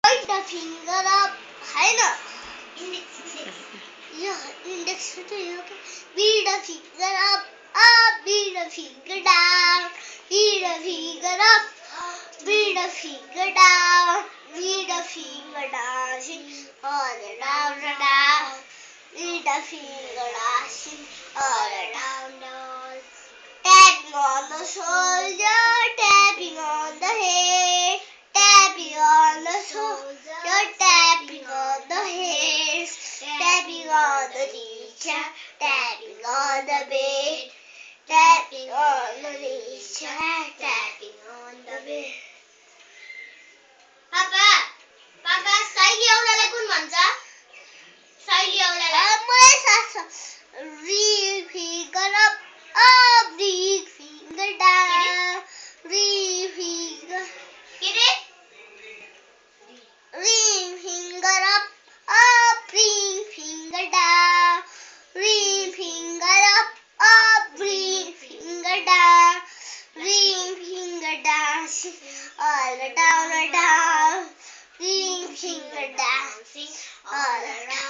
Point the finger up. है ना? Index to you. Beat the finger up. Beat the finger down. Beat the finger up. Beat the finger down. Beat the finger dancing all around the down. Beat the finger dancing all around the wall. Tapping on the shoulder, tapping on the head, tapping on the shoulder, tapping on the head, tapping on the teacher, tapping on the bed, tapping on the teacher, tapping on the bed. Papa, शैली औलालाई कुन भन्छ? शैली औलालाई मलाई थाहा छ. Ring finger up, ring finger down, ring finger. के रे? Ring finger up, ring finger down, ring finger up, ring finger down, ring finger dancing all down, ring finger dancing all around.